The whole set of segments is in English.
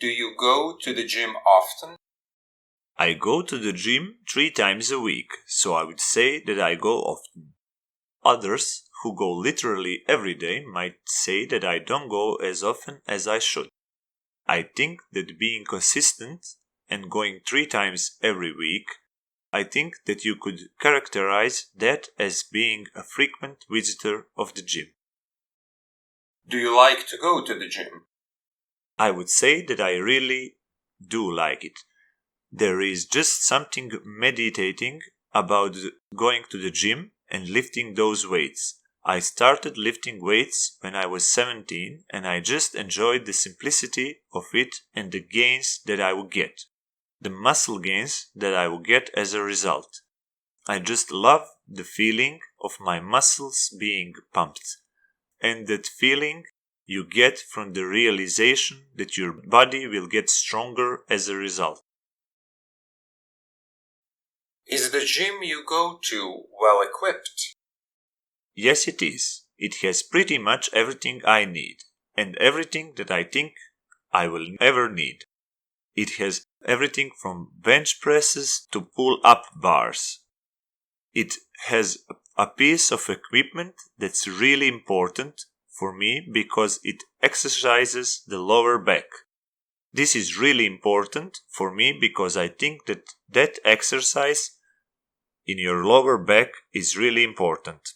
Do you go to the gym often? I go to the gym 3 times a week, so I would say that I go often. Others, who go literally every day, might say that I don't go as often as I should. I think that being consistent and going 3 times every week, I think that you could characterize that as being a frequent visitor of the gym. Do you like to go to the gym? I would say that I really do like it. There is just something meditating about going to the gym and lifting those weights. I started lifting weights when I was 17 and I just enjoyed the simplicity of it and the gains that I would get. The muscle gains that I would get as a result. I just love the feeling of my muscles being pumped. And that feeling you get from the realization that your body will get stronger as a result. Is the gym you go to well equipped? Yes, it is. It has pretty much everything I need, and everything that I think I will ever need. It has everything from bench presses to pull-up bars. It has a piece of equipment that's really important for me because it exercises the lower back. This is really important for me because I think that exercise in your lower back is really important.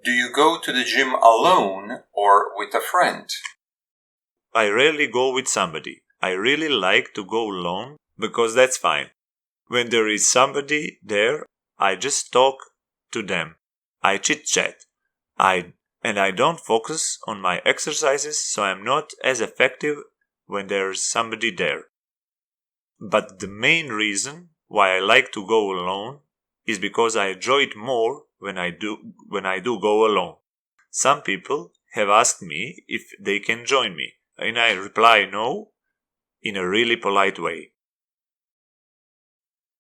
Do you go to the gym alone or with a friend? I rarely go with somebody. I really like to go alone because that's fine. When there is somebody there, I just talk to them. I chit-chat. I don't focus on my exercises, so I'm not as effective when there's somebody there. But the main reason why I like to go alone is because I enjoy it more when I do go alone. Some people have asked me if they can join me, and I reply no in a really polite way.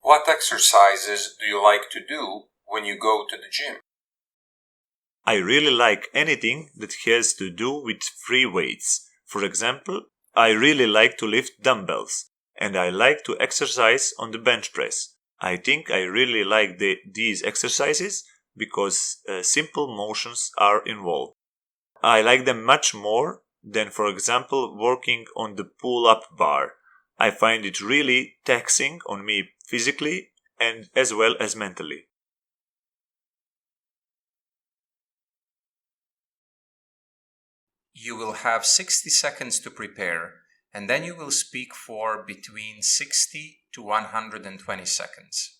What exercises do you like to do when you go to the gym? I really like anything that has to do with free weights. For example, I really like to lift dumbbells, and I like to exercise on the bench press. I think I really like these exercises because simple motions are involved. I like them much more than, for example, working on the pull-up bar. I find it really taxing on me physically and as well as mentally. You will have 60 seconds to prepare, and then you will speak for between 60 to 120 seconds.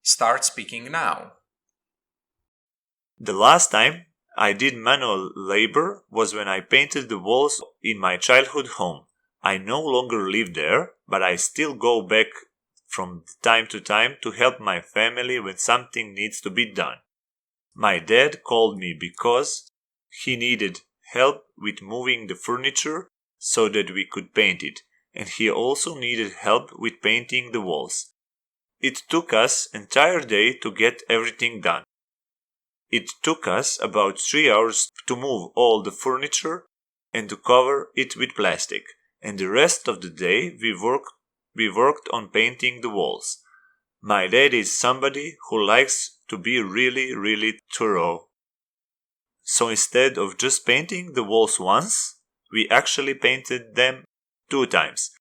Start speaking now. The last time I did manual labor was when I painted the walls in my childhood home. I no longer live there, but I still go back from time to time to help my family when something needs to be done. My dad called me because he needed help with moving the furniture so that we could paint it, and he also needed help with painting the walls. It took us an entire day to get everything done. It took us about 3 hours to move all the furniture and to cover it with plastic, and the rest of the day we worked on painting the walls. My dad is somebody who likes to be really thorough. So instead of just painting the walls once, we actually painted them 2 times.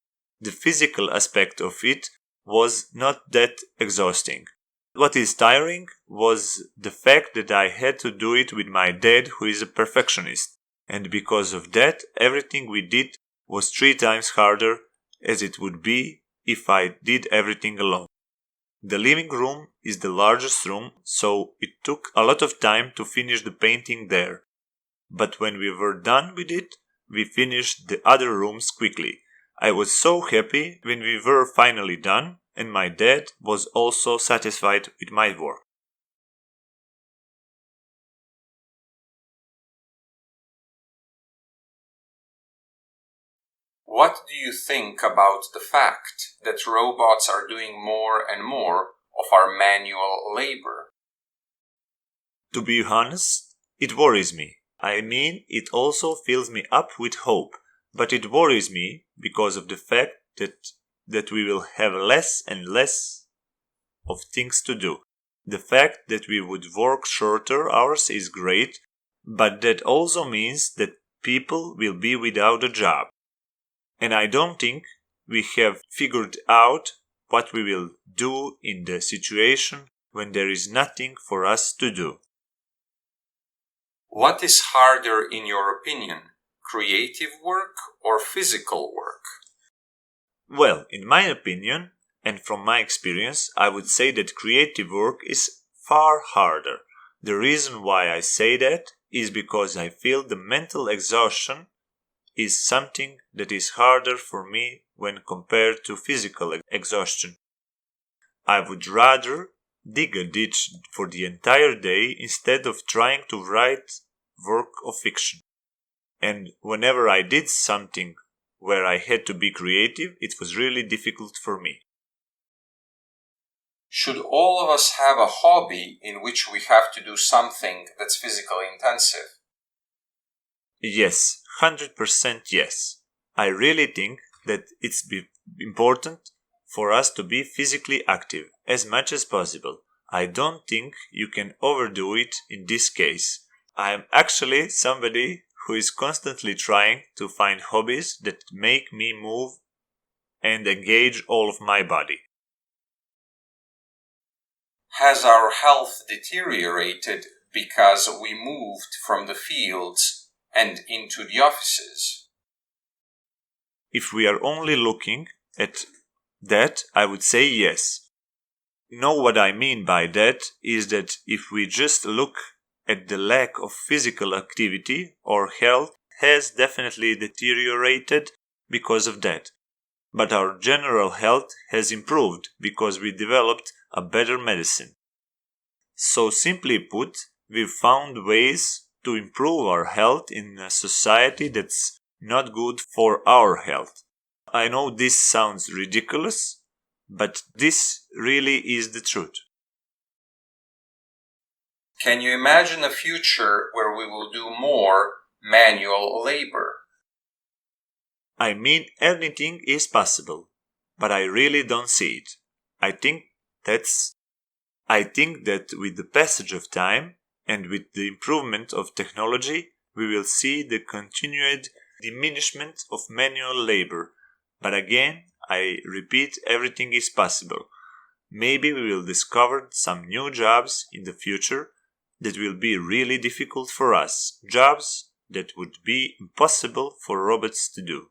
The physical aspect of it was not that exhausting. What is tiring was the fact that I had to do it with my dad, who is a perfectionist, and because of that, everything we did was 3 times harder as it would be if I did everything alone. The living room is the largest room, so it took a lot of time to finish the painting there. But when we were done with it, we finished the other rooms quickly. I was so happy when we were finally done, and my dad was also satisfied with my work. What do you think about the fact that robots are doing more and more of our manual labor? To be honest, it worries me. I mean, it also fills me up with hope, but it worries me because of the fact that we will have less and less of things to do. The fact that we would work shorter hours is great, but that also means that people will be without a job. And I don't think we have figured out what we will do in the situation when there is nothing for us to do. What is harder in your opinion, creative work or physical work? Well, in my opinion, and from my experience, I would say that creative work is far harder. The reason why I say that is because I feel the mental exhaustion is something that is harder for me when compared to physical exhaustion. I would rather dig a ditch for the entire day instead of trying to write work of fiction. And whenever I did something where I had to be creative, it was really difficult for me. Should all of us have a hobby in which we have to do something that's physically intensive? Yes, 100% yes. I really think that it's important for us to be physically active as much as possible. I don't think you can overdo it in this case. I am actually somebody who is constantly trying to find hobbies that make me move and engage all of my body. Has our health deteriorated because we moved from the fields and into the offices? If we are only looking at that, I would say yes. What I mean by that is that if we just look at the lack of physical activity, our health has definitely deteriorated because of that. But our general health has improved because we developed a better medicine. So simply put, we've found ways to improve our health in a society that's not good for our health. I know this sounds ridiculous, but this really is the truth. Can you imagine a future where we will do more manual labor? I mean, anything is possible, but I really don't see it. I think that with the passage of time and with the improvement of technology, we will see the continued diminishment of manual labor. But again, I repeat, everything is possible. Maybe we will discover some new jobs in the future that will be really difficult for us, jobs that would be impossible for robots to do.